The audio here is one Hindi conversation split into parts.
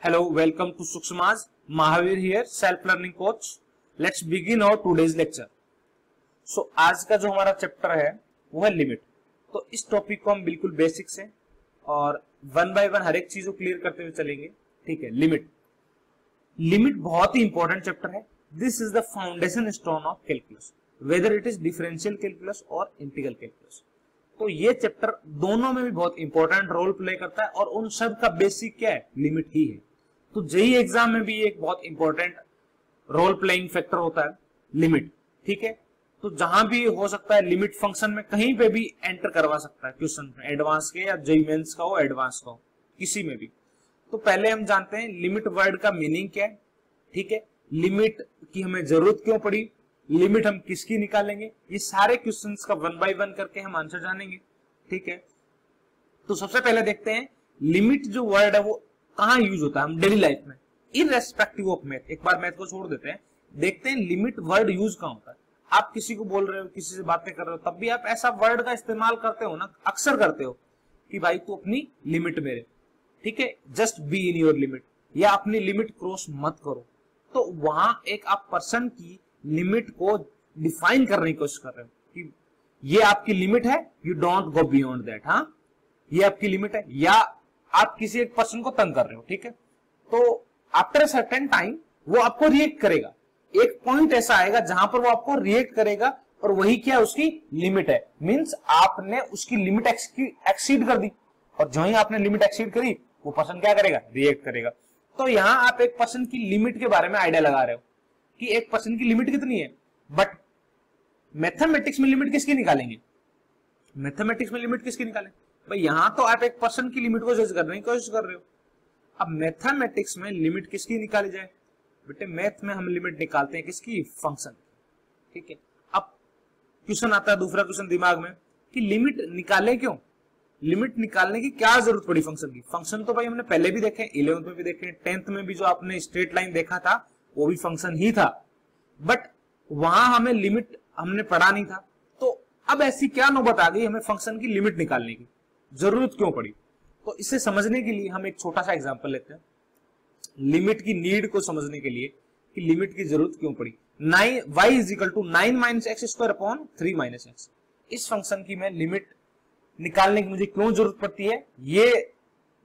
Hello, welcome to Suksmaz. Mahavir here, self learning coach. Let's begin our today's lecture. So आज का जो हमारा चैप्टर है वो है लिमिट। तो इस टॉपिक को हम बिल्कुल बेसिक से और वन बाय वन हर एक चीज को क्लियर करते हुए चलेंगे। ठीक है, लिमिट बहुत ही इंपॉर्टेंट चैप्टर है। This is the foundation stone of calculus, whether it is differential calculus और इंटीग्रल कैलकुलस। तो ये चैप्टर दोनों में भी बहुत इंपॉर्टेंट रोल प्ले करता है और उन सब का बेसिक क्या है, लिमिट ही है। तो जेईई एग्जाम में भी एक बहुत इंपॉर्टेंट रोल प्लेइंग फैक्टर होता है लिमिट। ठीक है, तो जहां भी हो सकता है लिमिट फंक्शन में कहीं पे भी एंटर करवा सकता है क्वेश्चन में, एडवांस के या जेईई मेंस का हो, एडवांस का हो, किसी में भी। तो पहले हम जानते हैं लिमिट वर्ड का मीनिंग क्या है। ठीक है, लिमिट की हमें जरूरत क्यों पड़ी, लिमिट हम किसकी निकालेंगे, ये सारे क्वेश्चंस का वन बाय वन करके हम आंसर जानेंगे। ठीक है, तो सबसे पहले देखते हैं लिमिट जो वर्ड है वो कहां यूज होता है हम डेली लाइफ में, इररेस्पेक्टिव ऑफ मैथ। एक बार मैथ को छोड़ देते हैं, देखते हैं लिमिट वर्ड यूज कहां होता है। आप किसी को बोल रहे हो, किसी से बातें कर रहे हो, तब भी आप ऐसा वर्ड का इस्तेमाल करते हो ना, अक्सर करते हो कि भाई तू अपनी लिमिट में रहे। ठीक है, just be in your limit, या अपनी लिमिट क्रॉस मत करो। तो वहां एक आप पर्सन की लिमिट को डिफाइन करने की कोशिश कर रहे हो कि ये आपकी लिमिट है, you don't go beyond that. हाँ, ये आपकी लिमिट है, या आप किसी एक पर्सन को तंग कर रहे हो। ठीक है, तो आफ्टर सर्टेन टाइम वो आपको रिएक्ट करेगा। एक पॉइंट ऐसा आएगा जहां पर वो आपको रिएक्ट करेगा और वही क्या उसकी लिमिट है। मींस आपने उसकी लिमिट एक्सीड कर दी, और जो ही आपने लिमिट एक्सीड करी वो पर्सन क्या करेगा, रिएक्ट करेगा। तो यहां आप एक पर्सन की लिमिट के बारे में आइडिया लगा रहे हो कि एक पर्सन की लिमिट कितनी है। बट मैथमेटिक्स में लिमिट किसकी निकालेंगे, मैथमेटिक्स में लिमिट किसकी निकालेंगे भाई। यहां तो आप एक पर्सन की लिमिट को जज करने की कोशिश कर रहे हो। अब मैथमेटिक्स में लिमिट किसकी निकाली जाए बेटे, मैथ में हम लिमिट निकालते हैं किसकी, फंक्शन। ठीक है, अब क्वेश्चन आता है, दूसरा क्वेश्चन दिमाग में कि लिमिट निकालें क्यों, लिमिट निकालने की क्या जरूरत पड़ी फंक्शन की। फंक्शन तो भाई हमने पहले भी देखे, 11th में भी देखे, 10th में भी जो आपने स्ट्रेट लाइन देखा था वो भी फंक्शन ही था। बट वहां हमें लिमिट हमने पढ़ा नहीं था। तो अब ऐसी क्या नौबत आ गई, हमें फंक्शन की लिमिट निकालने की जरूरत क्यों पड़ी। तो इसे समझने के लिए हम एक छोटा सा एग्जांपल लेते हैं, लिमिट की नीड को समझने के लिए कि लिमिट की जरूरत क्यों पड़ी। y is equal to 9 minus x square upon 3 minus x. इस फंक्शन की मैं लिमिट निकालने की मुझे क्यों जरूरत पड़ती है, ये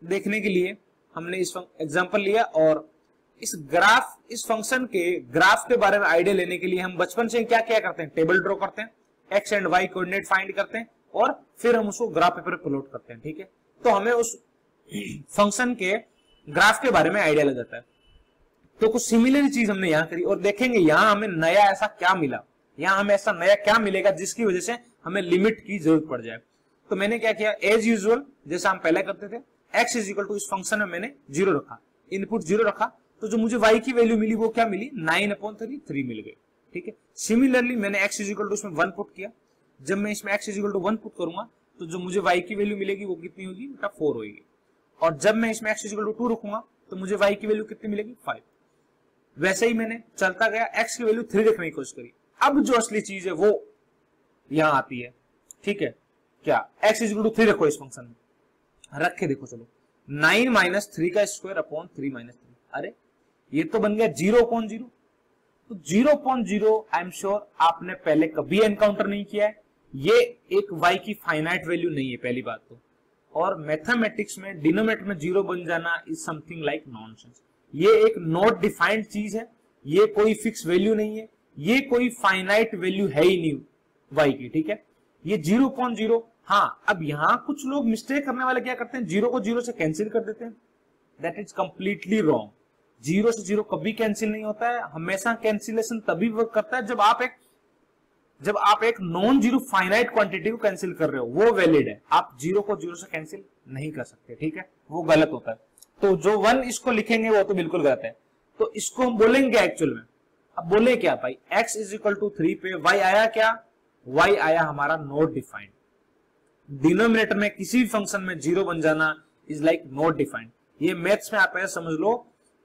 देखने के लिए हमने इस एग्जांपल लिया। और इस फंक्शन के ग्राफ के बारे में आइडिया लेने के लिए हम बचपन से क्या क्या करते हैं, टेबल ड्रॉ करते हैं, x and y coordinate find करते हैं और फिर हम उसको ग्राफ पेपर पे प्लॉट करते हैं। ठीक है, तो हमें उस फंक्शन के ग्राफ के बारे में आइडिया लग जाता है। तो कुछ सिमिलर चीज हमने यहां करी और देखेंगे यहां हमें नया ऐसा क्या मिला, यहां हमें ऐसा नया क्या मिलेगा जिसकी वजह से हमें लिमिट की जरूरत पड़ जाए। तो मैंने क्या किया, एज यूजुअल जैसा हम पहले करते थे, एक्स इज इक्वल टू इस फंक्शन में मैंने 0 रखा, इनपुट 0 रखा, तो जो मुझे y की वैल्यू मिली वो क्या मिली, 9/3 मिल गई। ठीक है, सिमिलरली मैंने x इज इक्वल टू इसमें 1 पुट किया। जब मैं इसमें x is equal to 1 put करूंगा तो जो मुझे y की वैल्यू मिलेगी वो कितनी होगी बेटा, 4 होगी। और जब मैं इसमें x इज इक्वल टू 2 रखूंगा तो मुझे y की वैल्यू कितनी मिलेगी, 5। वैसे ही मैंने चलता गया, x की वैल्यू 3 रखने की कोशिश करी। अब जो असली चीज है वो यहां आती है। ठीक है, क्या x इज इक्वल टू 3 रखो इस फंक्शन में, रख के देखो चलो, 9 माइनस 3 का स्क्वायर अपॉन 3 माइनस 3। अरे ये तो बन गया 0/0। तो 0/0 आई एम श्योर आपने पहले कभी एनकाउंटर नहीं किया है। ये एक y की फाइनाइट वैल्यू नहीं है पहली बात तो, और मैथमेटिक्स में डिनोमिनेटर में 0 बन जाना इज समथिंग लाइक नॉनसेंस। ये एक नॉट डिफाइंड चीज है, ये कोई फिक्स वैल्यू नहीं है, ये कोई फाइनाइट वैल्यू है ही नहीं y की। ठीक है, ये 0/0। हाँ, अब यहां कुछ लोग मिस्टेक करने वाले क्या करते हैं, 0 को 0 से कैंसिल कर देते हैं। That is completely wrong. 0 से 0 कभी कैंसिल नहीं होता है, हमेशा कैंसिलेशन तभी वर्क करता है जब आप एक नॉन जीरो फाइनाइट क्वांटिटी को कैंसिल कर रहे हो, वो वैलिड है। आप 0 को 0 से कैंसिल नहीं कर सकते। ठीक है, वो गलत होता है। तो जो 1 इसको लिखेंगे वो तो बिल्कुल गलत है। तो इसको हम बोलेंगे एक्चुअल में, अब बोले क्या भाई, x इज इक्वल टू 3 पे y आया क्या, y आया हमारा नॉट डिफाइंड। डिनोमिनेटर में किसी भी फंक्शन में 0 बन जाना इज लाइक नॉट डिफाइंड। ये मैथ्स में आप ऐसा समझ लो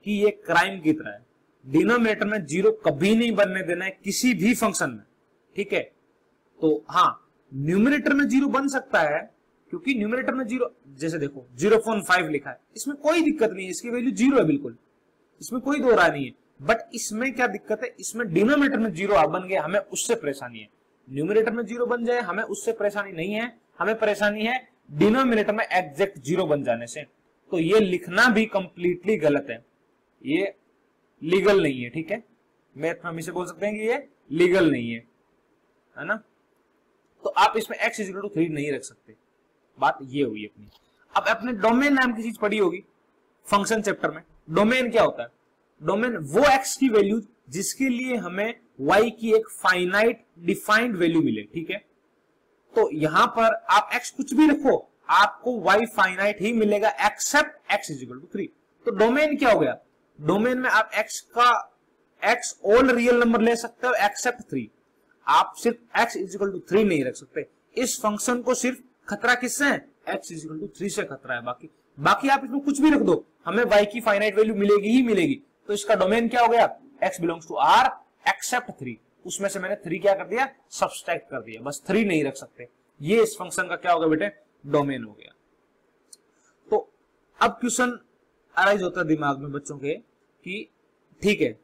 कि ये क्राइम की तरह है। डिनोमिनेटर में 0 कभी नहीं बनने देना है किसी भी फंक्शन में। ठीक है, तो हाँ, न्यूमिनेटर में 0 बन सकता है क्योंकि न्यूमरेटर में 0, जैसे देखो 0.5 लिखा है, इसमें कोई दिक्कत नहीं है, इसकी वैल्यू 0 है बिल्कुल, इसमें कोई दो राय नहीं है। बट इसमें क्या दिक्कत है, इसमें डिनोमिनेटर में 0 बन गया, हमें उससे परेशानी है। न्यूमरेटर में 0 बन जाए हमें उससे परेशानी नहीं है, हमें परेशानी है डिनोमिनेटर में एग्जैक्ट 0 बन जाने से। तो ये लिखना भी कंप्लीटली गलत है, ये लीगल नहीं है, ठीक है। मैथ हम इसे बोल सकते हैं कि ये लीगल नहीं है ना। तो आप इसमें x = 3 नहीं रख सकते, बात ये हुई अपनी। अब अपने डोमेन नाम की चीज पढ़ी होगी फंक्शन चैप्टर में। डोमेन क्या होता है, डोमेन वो x की वैल्यू जिसके लिए हमें y की एक फाइनाइट डिफाइंड वैल्यू मिले, ठीक है। तो यहां पर आप x कुछ भी रखो, आपको y फाइनाइट ही मिलेगा एक्सेप्ट x = 3। तो डोमेन क्या हो गया, डोमेन में आप x ऑल रियल नंबर ले सकते हो एक्सेप्ट 3। आप सिर्फ x = 3 नहीं रख सकते। इस फंक्शन को सिर्फ खतरा किससे है, x = 3 से खतरा है। बाकी आप इसमें कुछ भी रख दो, हमें y की फाइनाइट वैल्यू मिलेगी ही मिलेगी। तो इसका डोमेन क्या हो गया, x belongs to R except 3। उसमें से मैंने 3 क्या कर दिया, सब्सट्रैक्ट कर दिया, बस 3 नहीं रख सकते। ये इस फंक्शन का क्या होगा बेटे, डोमेन हो गया। तो अब क्वेश्चन अराइज होता है दिमाग में बच्चों के कि ठीक है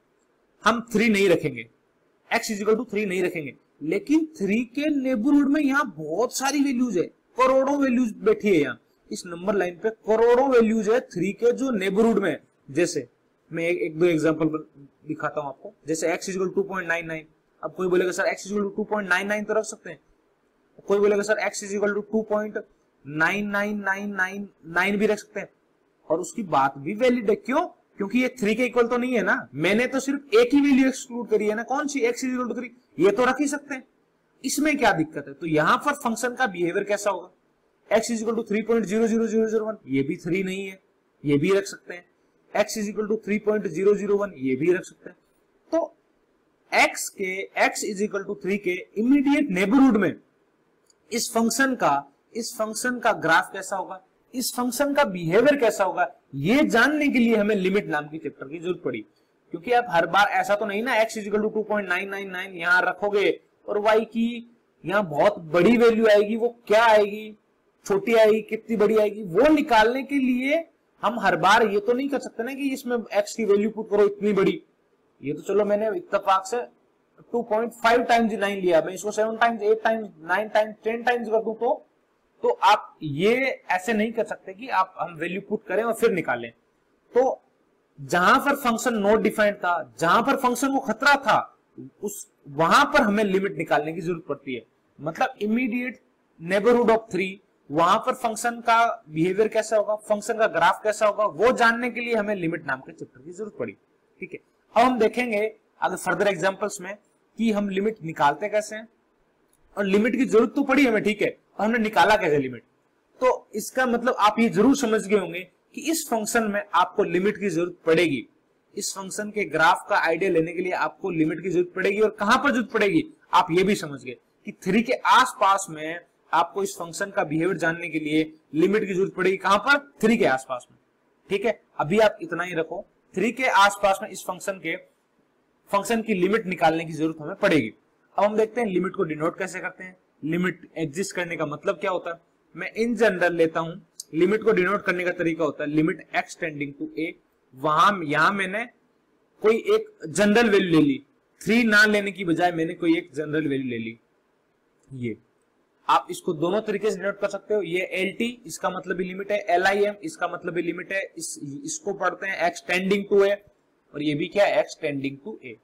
हम 3 नहीं रखेंगे, x = 3 नहीं रखेंगे, लेकिन 3 के नेबरहुड में यहाँ बहुत सारी वैल्यूज है, करोड़ों वैल्यूज बैठी है। यहाँ इस नंबर लाइन पे करोड़ों वैल्यूज है 3 के जो नेबरहुड में। जैसे मैं एक दो एग्जांपल दिखाता हूं आपको। जैसे x = 2.99। अब कोई बोलेगा सर x = 2.99 तो रख सकते हैं, कोई बोलेगा सर x = 2.99999 भी रख सकते हैं, और उसकी बात भी वैलिड है। क्यों, क्योंकि ये 3 के इक्वल तो नहीं है ना, मैंने तो सिर्फ एक ही वैल्यू एक्सक्लूड करी है ना, कौन सी, x = 3, ये तो रख ही सकते हैं। इसमें क्या दिक्कत है, तो यहां पर फंक्शन का बिहेवियर कैसा होगा, x = 3.00001, ये भी 3 नहीं है, ये भी रख सकते हैं। x = 3.001, ये भी रख सकते हैं। तो x = 3 के इमीडिएट नेबरहुड में इस फंक्शन का ग्राफ कैसा होगा, इस फंक्शन का बिहेवियर कैसा होगा, ये जानने के लिए हमें लिमिट नाम की चैप्टर की जरूरत पड़ी। क्योंकि आप हर बार ऐसा तो नहीं ना x = 2.999 यहां रखोगे और y की यहां बहुत बड़ी वैल्यू आएगी, वो क्या आएगी, छोटी आएगी, कितनी बड़ी आएगी, वो निकालने के लिए हम हर बार ये तो नहीं कर सकते ना कि इसमें x की वैल्यू पुट करो इतनी बड़ी। ये तो चलो मैंने इत्तेफाक से 2.5 टाइम्स 9 लिया, मैं इसको 7 टाइम्स 8 टाइम्स 9 टाइम्स 10 टाइम्स कर दूं तो आप ये ऐसे नहीं कर सकते कि हम वैल्यू पुट करें और फिर निकालें। तो जहां पर फंक्शन नॉट डिफाइंड था, जहां पर फंक्शन को खतरा था, वहां पर हमें लिमिट निकालने की जरूरत पड़ती है। मतलब इमीडिएट नेबरहुड ऑफ 3, वहां पर फंक्शन का बिहेवियर कैसा होगा, फंक्शन का ग्राफ कैसा होगा, वो जानने के लिए हमें लिमिट नाम के चैप्टर की जरूरत पड़ी। ठीक है, अब हम देखेंगे अगर फर्दर एग्जांपल्स में कि हम लिमिट निकालते कैसे हैं, और लिमिट की जरूरत तो पड़ी हमें, ठीक है, और हमने निकाला कैसे लिमिट। तो इसका मतलब आप ये जरूर समझ गए होंगे कि इस फंक्शन में आपको लिमिट की जरूरत पड़ेगी। इस फंक्शन के ग्राफ का आइडिया लेने के लिए आपको लिमिट की जरूरत पड़ेगी, और कहां पर जरूरत पड़ेगी आप ये भी समझ गए कि 3 के आसपास में आपको इस फंक्शन का बिहेवियर जानने के लिए लिमिट की जरूरत पड़ेगी। कहां पर, 3 के आसपास में। ठीक है, अभी आप इतना ही रखो, 3 के आसपास में इस फंक्शन की लिमिट निकालने की जरूरत हमें पड़ेगी। अब हम देखते हैं लिमिट को डिनोट कैसे करते हैं, लिमिट एग्जिस्ट करने का मतलब क्या होता है। मैं इन जनरल लेता हूं, लिमिट को डिनोट करने का तरीका होता है limit x tending to a। यहां मैंने कोई एक जनरल वैल्यू ले ली, 3 ना लेने की बजाय मैंने कोई एक जनरल वैल्यू ले ली। ये आप इसको दोनों तरीके से डिनोट कर सकते हो। ये LT इसका मतलब भी लिमिट है, LIM इसका मतलब भी लिमिट है। इसको पढ़ते हैं x टेंडिंग टू a, और ये भी क्या है, x tending to a।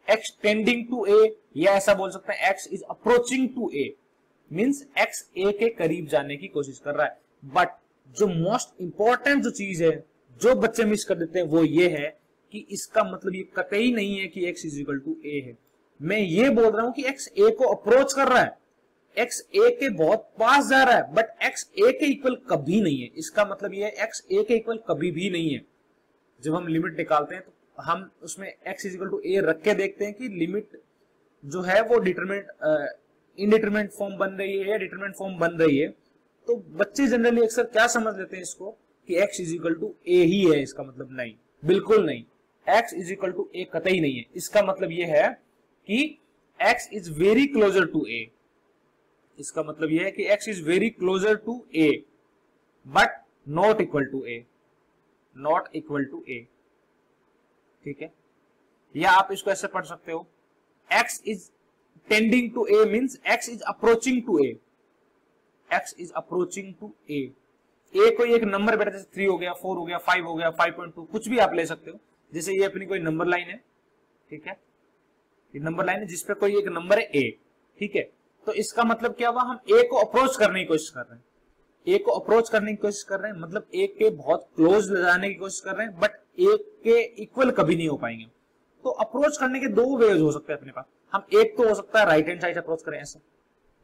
x tending to a, या ऐसा बोल सकते हैं x is approaching to a, means x a के करीब जाने की कोशिश कर रहा है। बट जो मोस्ट इंपॉर्टेंट जो चीज है जो बच्चे मिस कर देते हैं वो ये है कि इसका मतलब ये कतई नहीं है कि x is equal to a है। मैं ये बोल रहा हूं कि x a को अप्रोच कर रहा है, x a के बहुत पास जा रहा है, बट x a के इक्वल कभी नहीं है। इसका मतलब ये है x a के इक्वल कभी भी नहीं है। जब हम लिमिट निकालते हैं तो हम उसमें x is equal to a रख के देखते हैं कि लिमिट जो है वो इनडिटरमिनेट फॉर्म बन रही है या डिटरमिनेट फॉर्म बन रही है। तो बच्चे जनरली अक्सर क्या समझ लेते हैं इसको कि x is equal to a ही है। इसका मतलब नहीं, बिल्कुल नहीं, x is equal to a कतई नहीं है। इसका मतलब ये है कि x is very closer to a। इसका मतलब यह है कि x is very closer to a but not equal to a, not equal to a, ठीक है। या आप इसको ऐसे पढ़ सकते हो, x is tending to a means x is approaching to a, x is approaching to a। a कोई एक नंबर बेटा, जैसे 3 हो गया, 4 हो गया, 5 हो गया, 5.2, कुछ भी आप ले सकते हो। जैसे ये अपनी कोई नंबर लाइन है, ठीक है, ये नंबर लाइन है जिसपे कोई एक नंबर है a, ठीक है। तो इसका मतलब क्या हुआ, हम a को अप्रोच करने की कोशिश कर रहे हैं, a को अप्रोच करने की कोशिश कर रहे हैं, मतलब a के बहुत क्लोज ले जाने की कोशिश कर रहे हैं, बट a के इक्वल कभी नहीं हो पाएंगे। तो अप्रोच करने के दो वेज हो सकते हैं अपने पास। हम एक तो हो सकता है राइट हैंड साइड से अप्रोच करें, ऐसे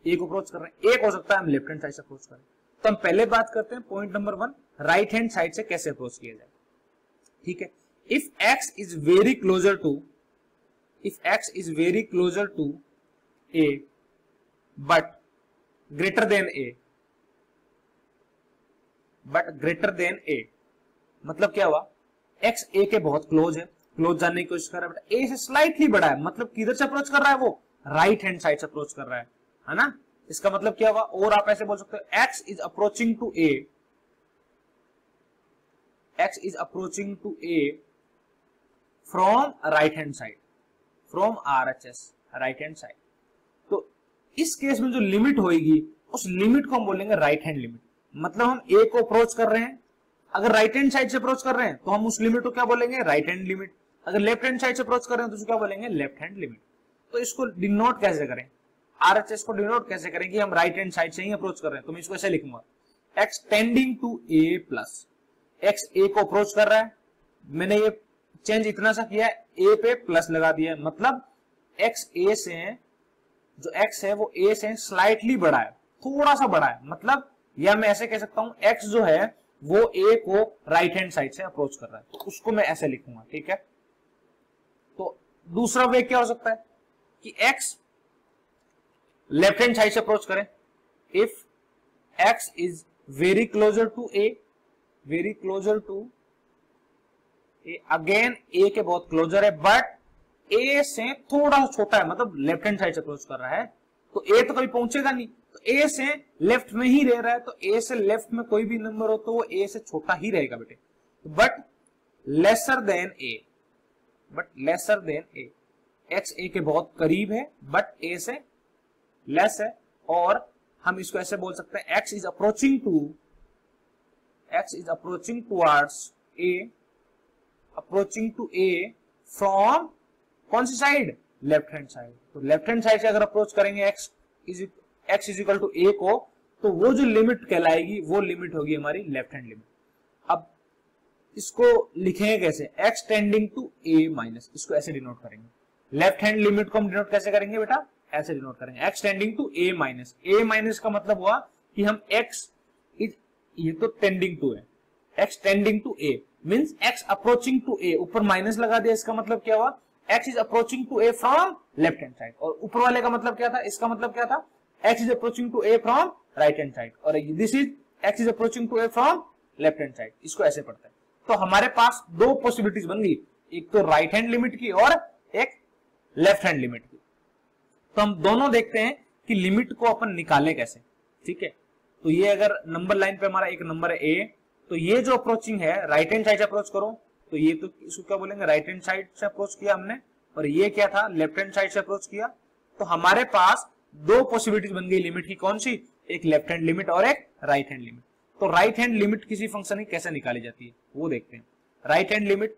a को अप्रोच कर रहे हैं, एक हो सकता है हम लेफ्ट हैंड साइड से अप्रोच करें। तो हम पहले बात करते हैं point number 1, right hand side से कैसे अप्रोच किया जाए, ठीक है। If x is very closer to, if x is very closer to a but greater than a, but greater than a, मतलब क्या हुआ, x a के बहुत क्लोज है, क्लोज जाने की कोशिश कर रहा है, बट a से स्लाइटली बड़ा है, मतलब किधर से अप्रोच कर रहा है, वो राइट हैंड साइड से अप्रोच कर रहा है ना। इसका मतलब क्या हुआ, और आप ऐसे बोल सकते हो x is approaching to a, x is approaching to a from right hand साइड, from RHS right hand side. तो इस केस में जो लिमिट होगी उस लिमिट को हम बोलेंगे राइट हैंड लिमिट। मतलब हम a को अप्रोच कर रहे हैं, अगर राइट हैंड साइड से अप्रोच कर रहे हैं तो हम उस लिमिट को क्या बोलेंगे, राइट हैंड लिमिट। अगर लेफ्ट हैंड साइड से अप्रोच कर रहे हैं तो उसको क्या बोलेंगे, लेफ्ट हैंड लिमिट। तो इसको डिनोट कैसे करें, RHS को डिनोट कैसे करें कि हम राइट हैंड साइड से ही अप्रोच कर रहे हैं, तो मैं इसको ऐसे लिखूंगा, x tending to a plus, x a को अप्रोच कर रहा है, मैंने ये चेंज इतना सा किया है, a पे प्लस लगा दिया है, मतलब x a से, जो x है वो a से स्लाइटली बड़ा है, थोड़ा सा बड़ा है, मतलब या मैं ऐसे कह सकता हूं x जो है वो a को राइट हैंड साइड से अप्रोच कर रहा है, तो उसको मैं ऐसे लिखूंगा, ठीक है। तो दूसरा वे क्या हो सकता है कि x लेफ्ट हैंड साइड से अप्रोच करें, if x is very closer to a, very closer to again a के बहुत क्लोजर है, बट a से थोड़ा सा छोटा है, मतलब लेफ्ट हैंड साइड से अप्रोच कर रहा है, तो a तो कभी पहुंचेगा नहीं, तो a से लेफ्ट में ही रह रहा है, तो a से लेफ्ट में कोई भी नंबर हो तो वो a से छोटा ही रहेगा बेटे, but lesser than a, but lesser than a, x a के बहुत करीब है बट a से लेस है, और हम इसको ऐसे बोल सकते हैं x is approaching towards a, approaching to a from कौन सी साइड, लेफ्ट हैंड साइड। तो लेफ्ट हैंड साइड से अगर अप्रोच करेंगे x is equal to a को, तो वो जो लिमिट कहलाएगी वो लिमिट होगी हमारी लेफ्ट हैंड लिमिट। अब इसको लिखेंगे कैसे, x tending to a minus, इसको ऐसे डिनोट करेंगे। लेफ्ट हैंड लिमिट को हम डिनोट कैसे करेंगे बेटा, ऐसे डिनोट करेंगे, x tending to a minus. a minus का मतलब हुआ कि हम x इज, ये तो टेंडिंग टू है, x tending to a means x approaching to a, ऊपर माइनस लगा दिया, इसका मतलब क्या हुआ, x is approaching to a from left hand side, और ऊपर वाले का मतलब क्या था, इसका मतलब क्या था, x is approaching to a from right hand side, और this is x is approaching to a from left hand side. इसको ऐसे पढ़ते हैं। तो हमारे पास दो पॉसिबिलिटीज बन गई, एक तो राइट हैंड लिमिट की और एक लेफ्ट हैंड लिमिट की। तो हम दोनों देखते हैं कि लिमिट को अपन निकालें कैसे, ठीक है। तो ये अगर नंबर लाइन पे हमारा एक नंबर है a, तो ये जो अप्रोचिंग है राइट हैंड साइड से अप्रोच करो, तो ये तो इसको क्या बोलेंगे, राइट हैंड साइड से अप्रोच किया हमने, और ये क्या था, लेफ्ट हैंड साइड से अप्रोच किया। तो हमारे पास दो पॉसिबिलिटीज बन गई लिमिट की, कौन सी, एक लेफ्ट हैंड लिमिट और एक राइट हैंड लिमिट। तो राइट हैंड लिमिट किसी फंक्शन की कैसे निकाली जाती है वो देखते हैं। राइट हैंड लिमिट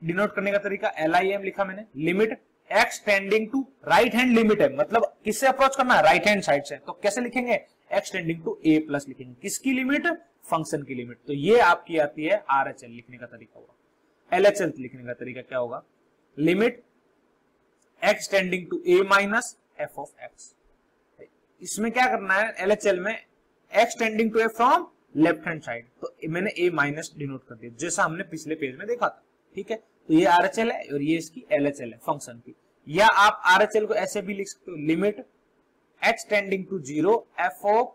डिनोट करने का तरीका LIM लिखा मैंने, limit x tending to right hand limit है, मतलब किससे अप्रोच करना है, राइट हैंड साइड से, तो कैसे लिखेंगे, x tending to a plus लिखेंगे, किसकी लिमिट, फंक्शन की लिमिट। तो ये आपकी आती है RHL लिखने का तरीका होगा। LHL लिखने का तरीका क्या होगा, limit x tending to a minus f of x। इसमें क्या करना है, LHL में x tending to a from left hand side, तो मैंने a माइनस डिनोट कर दिया जैसा हमने पिछले पेज में देखा था, ठीक है। तो ये RHL है और ये इसकी LHL है फंक्शन की। या आप RHL को ऐसे भी लिख सकते हो, limit x tending to 0 f of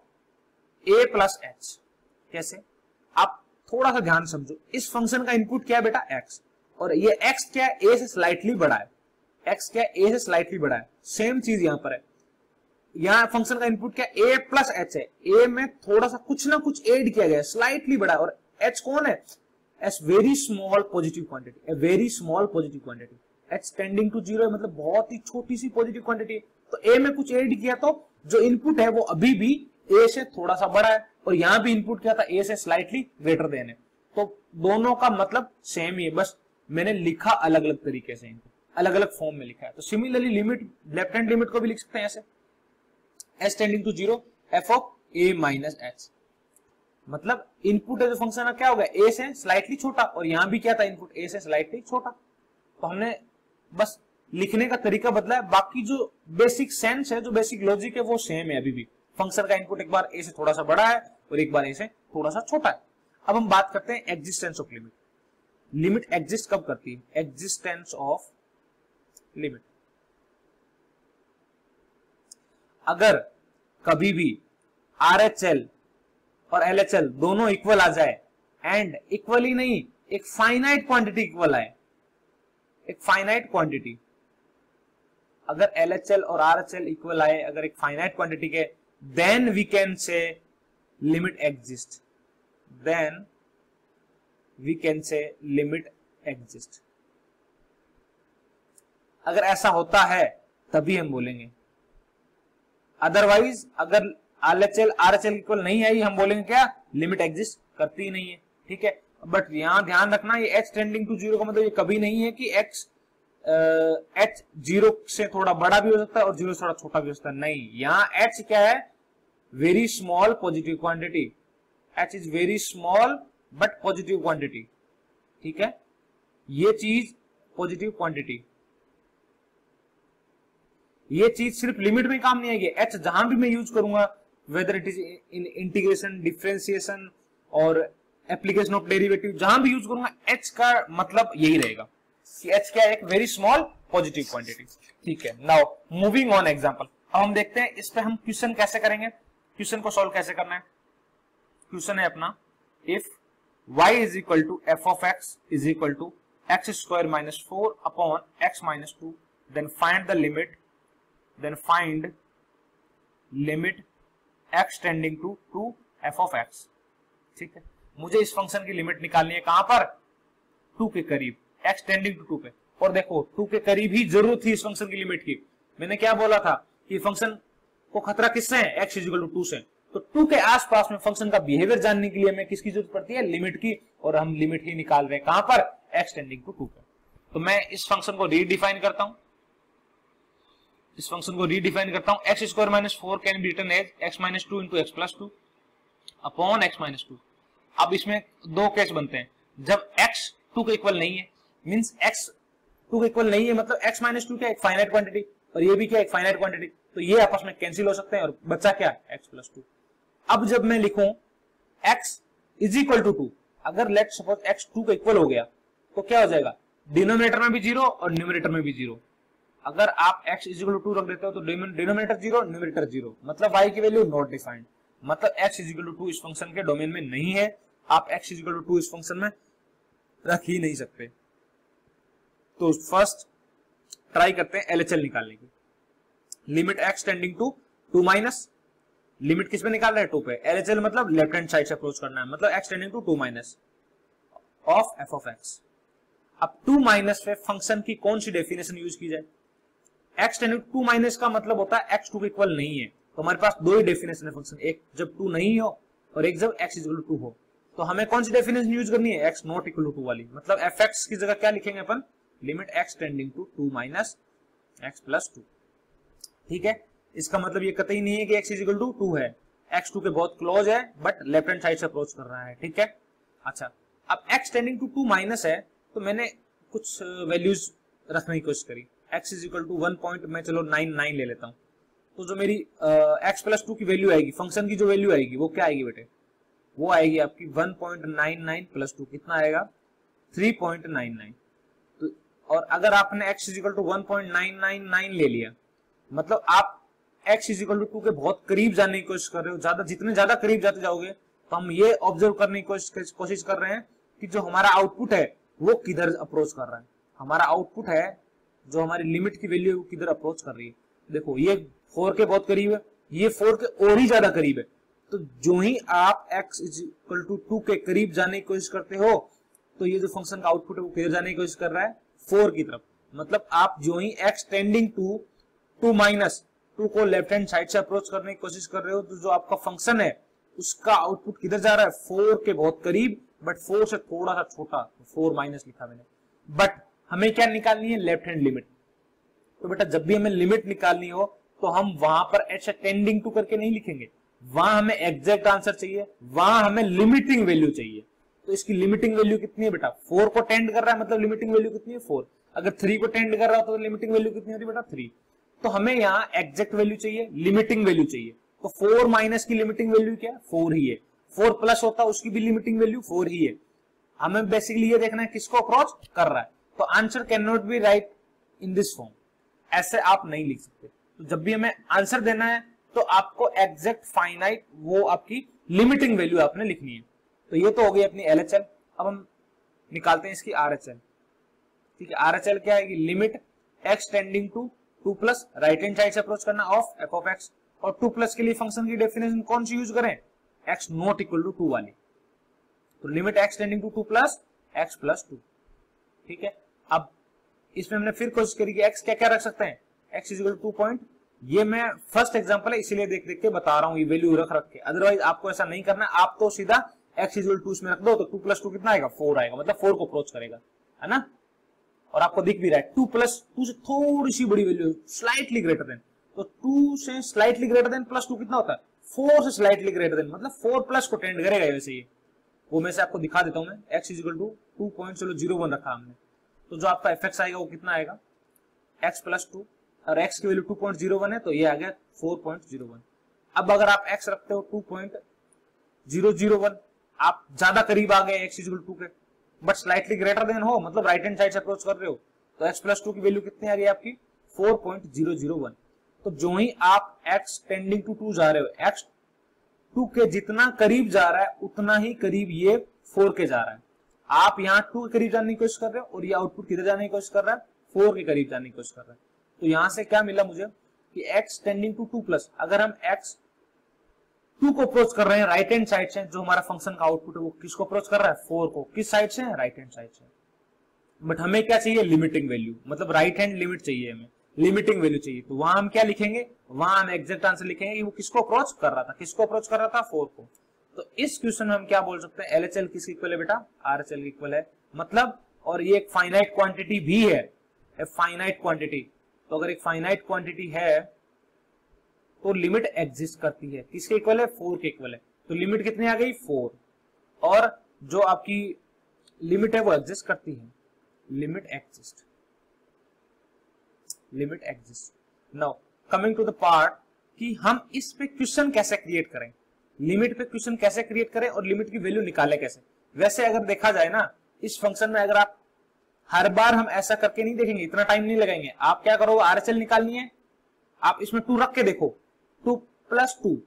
a plus h। कैसे, आप थोड़ा सा ध्यान समझो, इस फंक्शन का इनपुट क्या है बेटा, x, और ये x क्या है, a से स्लाइटली बड़ा है, x क्या है, a से स्लाइटली बड़ा है। सेम चीज यहां पर है, यहाँ फंक्शन का इनपुट क्या a प्लस एच है, a में थोड़ा सा कुछ ना कुछ ऐड किया गया है, स्लाइटली बड़ा, और h कौन है, as very small positive quantity, a very small positive quantity, h tending to zero है, मतलब बहुत ही छोटी सी पॉजिटिव क्वांटिटी है। तो a में कुछ ऐड किया तो जो इनपुट है वो अभी भी a से थोड़ा सा बड़ा है, और यहाँ भी इनपुट क्या था, a से स्लाइटली ग्रेटर देन है। तो दोनों का मतलब सेम ही है, बस मैंने लिखा अलग अलग तरीके से, अलग अलग फॉर्म में लिखा है। तो similarly limit, left hand limit को भी लिख सकते हैं ऐसे, as tending to zero f of a minus h, मतलब इनपुट है जो फंक्शन है क्या होगा, a से स्लाइटली छोटा, और यहां भी क्या था, इनपुट a से स्लाइटली छोटा। तो हमने बस लिखने का तरीका बदला है, बाकी जो बेसिक सेंस है, जो बेसिक लॉजिक है वो सेम है अभी भी। फंक्शन का इनपुट एक बार a से थोड़ा सा बड़ा है और एक बार a से थोड़ा सा छोटा है। अब हम बात करते हैं existence of limit. Limit exist कब करती है, एग्जिस्टेंस ऑफ लिमिट, अगर कभी भी RHL और LHL दोनों इक्वल आ जाए, एंड इक्वल ही नहीं, एक फाइनाइट क्वांटिटी इक्वल आए, एक फाइनाइट क्वांटिटी, अगर LHL और RHL इक्वल आए, अगर एक फाइनाइट क्वांटिटी के, then we can say limit exist, then we can say limit exist. अगर ऐसा होता है तभी हम बोलेंगे, अदरवाइज अगर RHL इक्वल नहीं आई, हम बोलेंगे क्या, लिमिट एग्जिस्ट करती ही नहीं है। ठीक है, बट यहां ध्यान रखना, ये h टेंडिंग टू जीरो का मतलब ये कभी नहीं है कि h जीरो से थोड़ा बड़ा भी हो सकता है और जीरो से थोड़ा छोटा भी हो सकता है, नहीं, यहाँ h क्या है, very small positive quantity, h is very small but positive quantity. ठीक है, ये चीज पॉजिटिव क्वांटिटी, ये चीज सिर्फ लिमिट में काम नहीं आएगी, h जहां भी मैं यूज करूंगा, whether it is in integration, differentiation और एप्लीकेशन ऑफ डेरिवेटिव, जहां भी यूज करूंगा h का मतलब यही रहेगा कि h क्या है, एक वेरी स्मॉल पॉजिटिव क्वांटिटी। ठीक है, नाउ मूविंग ऑन एग्जांपल। अब हम देखते हैं इस पे हम क्वेश्चन कैसे करेंगे, क्वेश्चन को सॉल्व कैसे करना है। क्वेश्चन है अपना, if y is equal to f of x is equal to x square minus 4 upon x minus 2, then find the limit, then find limit x tending to 2 f of x। ठीक है, मुझे इस फंक्शन की लिमिट निकालनी है, कहां पर, 2 के करीब, x टेंडिंग टू 2 पे। और देखो 2 के करीब ही जरूरत थी इस फंक्शन की लिमिट की। मैंने क्या बोला था कि फंक्शन को खतरा किससे है, x इक्वल टू 2 से। तो 2 के आसपास में फंक्शन का बिहेवियर जानने के लिए हमें किसकी जरूरत पड़ती है, लिमिट की, और हम लिमिट ही निकाल रहे हैं कहां पर, x टेंडिंग टू 2 पे। तो मैं इस फंक्शन को रीडिफाइन करता हूं, इस फंक्शन को रीडिफाइन करता हूं, x square minus 4 can be written as x minus 2 into x plus 2 upon x minus 2। अब इसमें दो केस बनते हैं, जब x 2 के इक्वल नहीं है, मींस x 2 के इक्वल नहीं है, मतलब x माइनस 2 क्या, एक फाइनाइट क्वांटिटी, और ये भी क्या, एक फाइनाइट क्वांटिटी, तो ये आपस में कैंसिल हो सकते हैं और बचा क्या, x प्लस 2। अब जब मैं लिखूं x इज इक्वल टू 2, अगर लेट सपोज x 2 के इक्वल हो गया तो क्या हो जाएगा, डिनोमिनेटर में भी 0 और न्यूमरेटर में भी 0। अगर आप x इज इक्वल टू 2 रख देते हो तो डिनोमिनेटर 0, न्यूमरेटर 0, मतलब y की वैल्यू नॉट डिफाइंड, मतलब x इज इक्वल टू 2 इस फंक्शन के डोमेन में नहीं है, आप x इज इक्वल टू 2 इस फंक्शन में रख ही नहीं सकते। तो फर्स्ट ट्राई करते हैं LHL निकालने की। Limit x tending to 2 minus, limit किस पे निकाल रहे हैं, 2 पे। LHL मतलब लेफ्ट हैंड साइड से अप्रोच करना है, मतलब x tending to 2 minus of f of x। अब 2 माइनस पे फंक्शन की कौन सी डेफिनेशन यूज की जाए, x टेंडिंग टू 2 माइनस का मतलब होता है x 2 के इक्वल नहीं है, तो हमारे पास दो ही डेफिनेशन है फंक्शन, एक जब 2 नहीं हो और एक जब x इक्वल टू 2 हो। तो हमें कौन सी डेफिनेशन यूज करनी है, x नॉट इक्वल टू 2 वाली, मतलब fx की जगह क्या लिखेंगे अपन, limit x tending to 2 minus x plus 2। ठीक है, इसका मतलब ये कतई नहीं है कि x इक्वल टू 2 है, x 2 के बहुत क्लोज है बट लेफ्ट हैंड साइड से अप्रोच कर रहा है। ठीक है, अच्छा, अब x टेंडिंग टू 2 माइनस है तो मैंने कुछ वैल्यूज रखने की कोशिश करी, x is equal to 1 point, मैं चलो 99 ले लेता हूं, तो जो मेरी x प्लस 2 की वैल्यू आएगी, फंक्शन की जो वैल्यू आएगी वो क्या आएगी बेटे, वो आएगी आपकी 1.99 प्लस 2, कितना आएगा 3.99। तो और अगर आपने x इज इक्वल टू 1.999 ले लिया, मतलब आप x इज इक्वल टू 2 के बहुत करीब जाने की कोशिश कर रहे हो, ज्यादा, जितने ज्यादा करीब जाते जाओगे तो हम ये ऑब्जर्व करने की कोशिश कर रहे हैं कि जो हमारा आउटपुट है वो किधर अप्रोच कर रहा है, हमारा आउटपुट है जो हमारी लिमिट की वैल्यू किधर अप्रोच कर रही है। देखो ये 4 के बहुत करीब है, ये 4 के और ही ज्यादा करीब है। तो जो ही आप x इक्वल टू 2 के करीब जाने की कोशिश करते हो तो ये जो फंक्शन का आउटपुट है वो किधर जाने की कोशिश कर रहा है, 4 की तरफ। मतलब आप जो ही x टेंडिंग टू 2 माइनस 2 को लेफ्ट हैंड साइड से अप्रोच करने की कोशिश कर रहे हो तो जो आपका फंक्शन है उसका आउटपुट किधर जा रहा है, 4 के बहुत करीब, बट 4 से थोड़ा सा छोटा, 4 माइनस लिखा मैंने। बट हमें क्या निकालनी है, लेफ्ट हैंड लिमिट। तो बेटा जब भी हमें लिमिट निकालनी हो तो हम वहां पर h टेंडिंग टू करके नहीं लिखेंगे, वहां हमें एग्जैक्ट आंसर चाहिए, वहां हमें लिमिटिंग वैल्यू चाहिए। तो इसकी लिमिटिंग वैल्यू कितनी है बेटा, 4 को टेंड कर रहा है, मतलब लिमिटिंग वैल्यू कितनी है 4। अगर 3 को टेंड कर रहा हो तो लिमिटिंग वैल्यू कितनी होती है बेटा 3। तो हमें यहाँ एग्जैक्ट वैल्यू चाहिए, लिमिटिंग वैल्यू चाहिए। तो 4 माइनस की लिमिटिंग वैल्यू क्या है, 4 ही है। 4 प्लस होता उसकी भी लिमिटिंग वैल्यू 4 ही है। हमें बेसिकली ये देखना है किसको अप्रोच कर रहा है। तो answer can not be right in this form, ऐसे आप नहीं लिख सकते। तो जब भी हमें आंसर देना है तो आपको एग्जैक्ट फाइनाइट वो आपकी लिमिटिंग वैल्यू आपने लिखनी है। तो ये तो हो गई अपनी LHL। अब हम निकालते हैं इसकी RHL। ठीक है, RHL क्या है कि limit x tending to 2 plus right hand side से अप्रोच करना ऑफ f ऑफ x। और 2 प्लस के लिए फंक्शन की डेफिनेशन कौन सी यूज करें, x नॉट इक्वल टू 2 वाली। तो limit x tending to 2 plus x plus 2। ठीक है, अब इसमें हमने फिर कोशिश करी कि x क्या क्या रख सकते हैं, x is equal to 2 point. ये मैं फर्स्ट एग्जांपल है इसीलिए देख देख के बता रहा हूं, ये वैल्यू रख रख के। अदरवाइज आपको ऐसा नहीं करना, आप तो सीधा x इज इक्वल टू इसमें रख दो तो 2 प्लस 2 कितना आएगा, 4 आएगा, मतलब 4 को अप्रोच करेगा, है ना। और आपको दिख भी रहा है 2 प्लस 2 से थोड़ी सी बड़ी वैल्यू, स्लाइटली ग्रेटर देन। तो 2 से स्लाइटली ग्रेटर देन प्लस 2 कितना होता है, 4 से स्लाइटली ग्रेटर देन, मतलब 4 प्लस को टेंड करेगा वैसे ये। वो मैं से आपको दिखा देता हूं मैं। x इज इक्वल टू 2.01 रखा हमने, तो जो आपका fx आएगा वो कितना आएगा, x प्लस 2, और x की वैल्यू 2.01 है तो ये आ गया 4.01। अब अगर आप x रखते हो 2.001, आप ज्यादा करीब आ गए x इज इक्वल टू के, बट स्लाइटली ग्रेटर देन हो, मतलब राइट हैंड साइड से अप्रोच कर रहे हो, तो x प्लस 2 की वैल्यू कितनी आ गई आपकी, 4.001। तो जो ही आप x टेंडिंग टू 2 जा रहे हो, x 2 के जितना करीब जा रहा है उतना ही करीब ये 4 के जा रहा है। आप यहाँ 2 के करीब जाने की कोशिश कर रहे हो और ये आउटपुट किधर जाने की कोशिश कर रहा है, 4 के करीब जाने की कोशिश कर रहा है। तो यहां से क्या मिला मुझे कि x टेंडिंग टू 2 प्लस, अगर हम x 2 को अप्रोच कर रहे हैं राइट हैंड साइड से, जो हमारा फंक्शन का आउटपुट है वो किसको अप्रोच कर रहा है, 4 को। किस साइड से, राइट हैंड साइड से। बट हमें क्या चाहिए, लिमिटिंग वैल्यू, मतलब राइट हैंड लिमिट चाहिए हमें, लिमिटिंग वैल्यू चाहिए। तो वहां हम क्या लिखेंगे, वहां हम एग्जैक्ट आंसर लिखेंगे कि वो किसको अप्रोच कर रहा था, किसको अप्रोच कर रहा था, 4 को। तो इस क्वेश्चन में हम क्या बोल सकते हैं, LHL किसकी इक्वल है बेटा, RHL की इक्वल है। मतलब, और ये एक फाइनाइट क्वांटिटी भी है, फाइनाइट क्वांटिटी। तो अगर एक फाइनाइट क्वांटिटी है तो लिमिट एग्जिस्ट करती है, किसके इक्वल है, 4 के इक्वल है। तो लिमिट कितनी आ गई, 4, और जो आपकी लिमिट है वो एग्जिस्ट करती है, limit exist, limit exist. Now coming to the part कि हम इस पे क्वेश्चन कैसे क्रिएट करें, लिमिट पे क्वेश्चन कैसे क्रिएट करें और लिमिट की वैल्यू निकाले कैसे। वैसे अगर देखा जाए ना, इस फंक्शन में अगर आप हर बार हम ऐसा करके नहीं देखेंगे, इतना टाइम नहीं लगाएंगे। आप क्या करो, RHL निकालनी है, आप इसमें 2 रख के देखो, 2 प्लस 2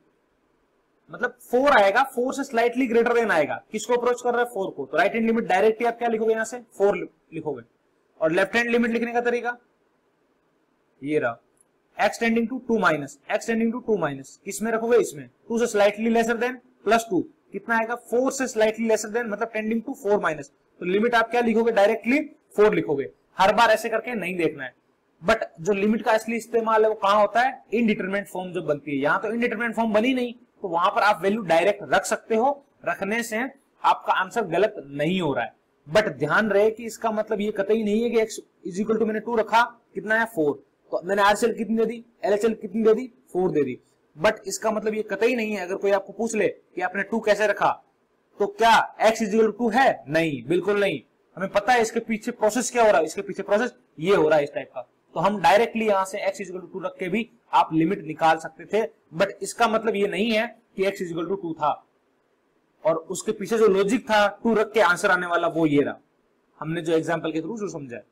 मतलब 4 आएगा, 4 से स्लाइटली ग्रेटर देन आएगा, किसको अप्रोच कर रहा है, 4 को। तो राइट हैंड लिमिट डायरेक्टली आप क्या लिखोगे, यहां से 4 लिखोगे। और लेफ्ट हैंड लिमिट लिखने का तरीका ये रहा, x tending to 2 minus, x tending to 2 minus किसमें रखोगे, इसमें 2 से स्लाइटली लेसर देन प्लस 2 कितना आएगा, 4 से स्लाइटली लेसर देन, मतलब टेंडिंग टू 4 माइनस। तो लिमिट आप क्या लिखोगे, डायरेक्टली 4 लिखोगे। हर बार ऐसे करके नहीं देखना है। बट जो लिमिट का असली इस्तेमाल है वो कहां होता है, इनडिटरमिनेट फॉर्म जब बनती है। यहाँ तो इनडिटरमिनेट फॉर्म बनी नहीं, तो वहां पर आप वैल्यू डायरेक्ट रख सकते हो, रखने से आपका आंसर गलत नहीं हो रहा है। बट ध्यान रहे कि इसका मतलब ये कतई नहीं है कि x इज इक्वल टू मैंने 2 रखा, कितना है 4, तो मैंने RHL कितनी दे दी, LHL कितनी दे दी, 4 दे दी। बट इसका मतलब ये कतई नहीं है, अगर कोई आपको पूछ ले कि आपने 2 कैसे रखा, तो क्या x इज इक्वल टू 2 है, नहीं, बिल्कुल नहीं। हमें पता है इसके पीछे प्रोसेस क्या हो रहा है, इसके पीछे प्रोसेस ये हो रहा है इस टाइप का। तो हम डायरेक्टली यहां से x इज इक्वल टू 2 रख के भी आप लिमिट निकाल सकते थे। बट इसका मतलब ये नहीं है कि x इज इक्वल टू 2 था, और उसके पीछे जो लॉजिक था 2 रख के आंसर आने वाला वो ये रहा, हमने जो एग्जांपल के थ्रू जो समझा है।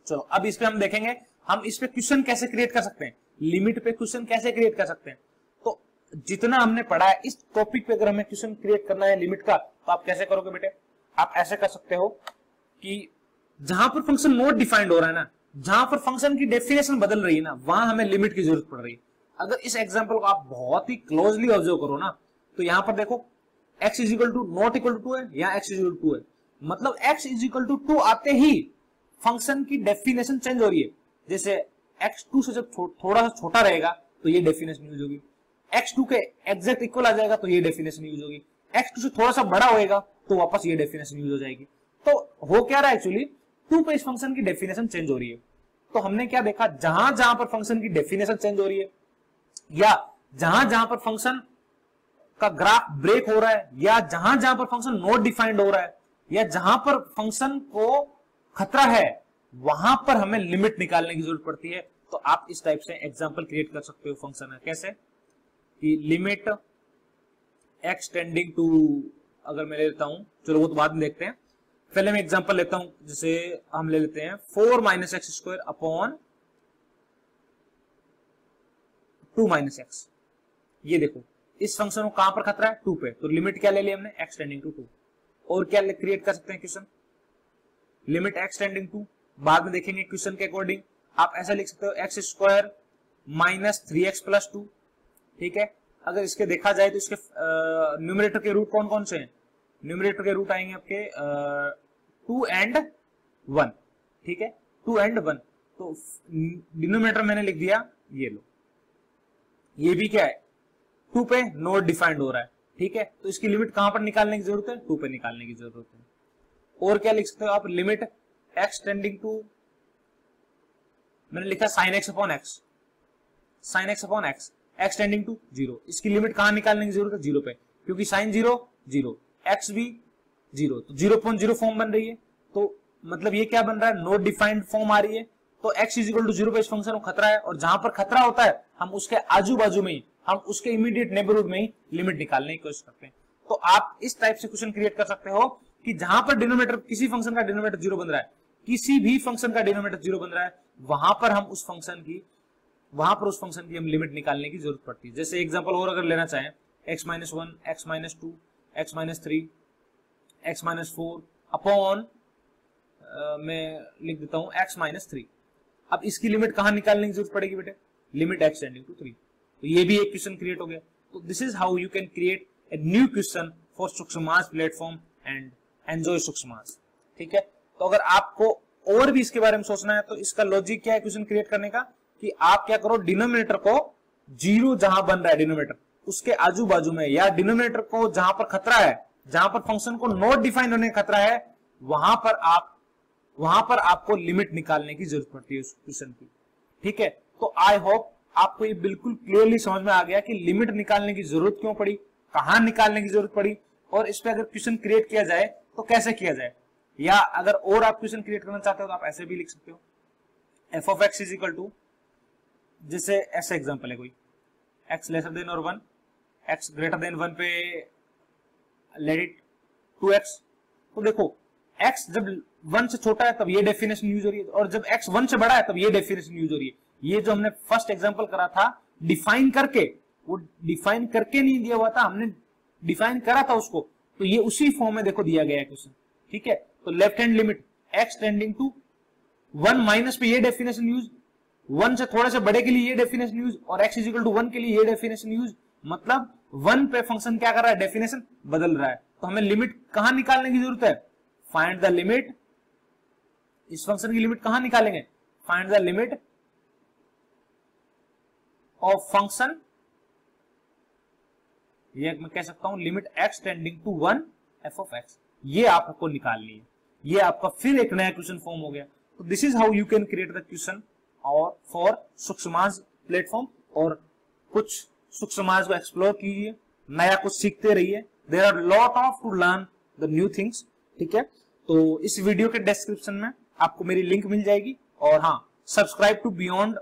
चलो अब इस पे हम देखेंगे हम इस पे क्वेश्चन कैसे क्रिएट कर सकते हैं, लिमिट पे क्वेश्चन कैसे क्रिएट कर सकते हैं। तो जितना हमने पढ़ा है इस टॉपिक पे अगर हमें क्वेश्चन क्रिएट करना है लिमिट का, तो आप कैसे करोगे बेटे, आप ऐसे कर सकते हो कि जहां पर फंक्शन नॉट डिफाइंड हो रहा है ना, जहां पर फंक्शन की डेफिनेशन बदल रही है ना, वहां हमें लिमिट की जरूरत पड़ रही है। अगर इस एग्जांपल को आप बहुत ही क्लोजली ऑब्जर्व करो ना, तो यहां पर देखो x is equal to not equal to 2 है, या x इज इक्वल टू 2 है, मतलब x इज इक्वल टू 2 आते ही फंक्शन की डेफिनेशन चेंज हो रही है। जैसे x 2 से जब थोड़ा सा छोटा रहेगा तो ये डेफिनेशन यूज होगी, x 2 के एग्जैक्ट इक्वल आ जाएगा तो ये डेफिनेशन यूज होगी, x 2 से थोड़ा सा बड़ा होएगा तो वापस ये डेफिनेशन यूज हो जाएगी। तो हो क्या रहा है एक्चुअली, 2 पे इस फंक्शन की डेफिनेशन चेंज हो रही है। तो हमने क्या देखा, जहां जहां पर फंक्शन की डेफिनेशन चेंज हो रही है, या जहां जहां पर फंक्शन का ग्राफ ब्रेक हो रहा है, या जहां जहां पर फंक्शन नॉट डिफाइंड हो रहा है, या जहां पर फंक्शन को खतरा है, वहां पर हमें लिमिट निकालने की जरूरत पड़ती है। तो आप इस टाइप से एग्जांपल क्रिएट कर सकते हो फंक्शन है, कैसे कि लिमिट x टेंडिंग टू, अगर मैं ले लेता हूं, चलो वो तो बाद में देखते हैं, पहले मैं एग्जांपल लेता हूं, जैसे हम ले लेते हैं 4 minus x square upon 2 minus x. ये देखो इस फंक्शन को कहां पर खतरा है, 2 पे, तो लिमिट क्या ले ली हमने, x टेंडिंग टू 2। और क्या क्रिएट कर सकते हैं question, limit x tending to, बाद में देखेंगे क्वेश्चन के अकॉर्डिंग, आप ऐसा लिख सकते हो x square minus 3x plus 2। ठीक है, अगर इसके देखा जाए तो इसके न्यूमरेटर के रूट कौन कौन से हैं, न्यूमरेटर के रूट आएंगे आपके 2 एंड 1। ठीक है, 2 एंड 1, तो डिनोमिनेटर मैंने लिख दिया, ये लो, ये भी क्या है 2 पे नॉट डिफाइंड हो रहा है। ठीक है, तो इसकी लिमिट कहां पर निकालने की जरूरत है, 2 पे निकालने की जरूरत है। और क्या लिख सकते हो आप, लिमिट x टेंडिंग टू, मैंने लिखा sin x अपॉन x, sin x अपॉन x, x टेंडिंग टू 0, इसकी लिमिट कहां निकालने की जरूरत है, 0 पे, क्योंकि sin 0 0, x भी 0, तो 0.0 फॉर्म बन रही है। तो मतलब ये क्या बन रहा है, नॉट डिफाइंड फॉर्म आ रही है। तो x इज इक्वल टू 0 पे इस फंक्शन को खतरा है, और जहां पर खतरा होता है हम उसके आजू बाजू में ही, हम उसके इमीडिएट नेबरहुड में ही लिमिट निकालने की कोशिश करते हैं। तो आप इस टाइप से क्वेश्चन क्रिएट कर सकते हो कि जहां पर डिनोमिनेटर, किसी फंक्शन का डिनोमिनेटर 0 बन रहा है, किसी भी फंक्शन का डिनोमिनेटर 0 बन रहा है, वहां पर उस फंक्शन की हम लिमिट निकालने की जरूरत पड़ती है। जैसे एग्जांपल और अगर लेना चाहें, x minus 1, x minus 2, x minus 3, x minus 4 upon मैं लिख देता हूं x माइनस 3। अब इसकी लिमिट कहां निकालने की जरूरत पड़ेगी बेटे, लिमिट x टेंडिंग टू 3। तो ये भी एक क्वेश्चन क्रिएट हो गया। तो this is how you can create a new question for Sukshmas platform and enjoy Sukshmas. ठीक है, तो अगर आपको और भी इसके बारे में सोचना है तो इसका लॉजिक क्या है क्वेश्चन क्रिएट करने का, कि आप क्या करो, डिनोमिनेटर को 0 जहां बन रहा है डिनोमिनेटर, उसके आजू बाजू में, या डिनोमिनेटर को जहां पर खतरा है, जहां पर फंक्शन को नॉट डिफाइन होने का खतरा है, वहां पर आपको लिमिट निकालने की जरूरत पड़ती है उस क्वेश्चन की। ठीक है, तो आई होप आपको ये बिल्कुल क्लियरली समझ में आ गया कि लिमिट निकालने की जरूरत क्यों पड़ी, कहां निकालने की जरूरत पड़ी, और इस पे अगर क्वेश्चन क्रिएट किया जाए तो कैसे किया जाए। या अगर और आप क्वेश्चन क्रिएट करना चाहते हो तो आप ऐसे भी लिख सकते हो, f of x is equal to, जैसे ऐसा एग्जांपल है कोई, x लेसर देन और 1, x ग्रेटर देन 1 पे लेट इट 2x। तो देखो x जब 1 से छोटा है तब ये डेफिनेशन यूज हो रही है, और जब x 1 से बड़ा है तब ये डेफिनेशन यूज हो रही है। ये जो हमने फर्स्ट एग्जांपल करा था डिफाइन करके, वो डिफाइन करके नहीं दिया हुआ था, हमने डिफाइन करा था उसको, तो ये उसी फॉर्म में देखो दिया गया है क्वेश्चन। ठीक है, तो left hand limit x tending to 1 minus पे ये डेफिनेशन यूज, 1 से थोड़े से बड़े के लिए ये डेफिनेशन यूज, और x इज इक्वल टू 1 के लिए ये डेफिनेशन यूज। मतलब 1 पे फंक्शन क्या कर रहा है, डेफिनेशन बदल रहा है। तो हमें लिमिट कहां निकालने की जरूरत है, फाइंड द लिमिट, इस फंक्शन की लिमिट कहां निकालेंगे, find the limit of function, ये मैं कह सकता हूं limit x tending to 1 f of x, ये आपको निकालनी है। ये आपका फिर एक नया क्वेश्चन फॉर्म हो गया। तो this is how you can create the question और फॉर सुक्ष्मास प्लेटफॉर्म, और कुछ सुक्ष्मास को एक्सप्लोर कीजिए, नया कुछ सीखते रहिए। There are lot of to learn the new things. ठीक है, तो इस वीडियो के डिस्क्रिप्शन में आपको मेरी लिंक मिल जाएगी, और हाँ, subscribe to beyond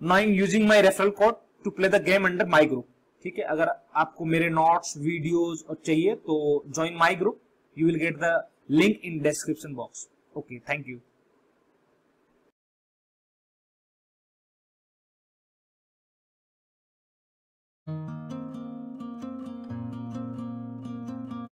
knowing using my referral code to play the game under my group. ठीक है, अगर आपको मेरे नोट्स वीडियोस और चाहिए तो join my group, you will get the link in description box. Okay, thank you.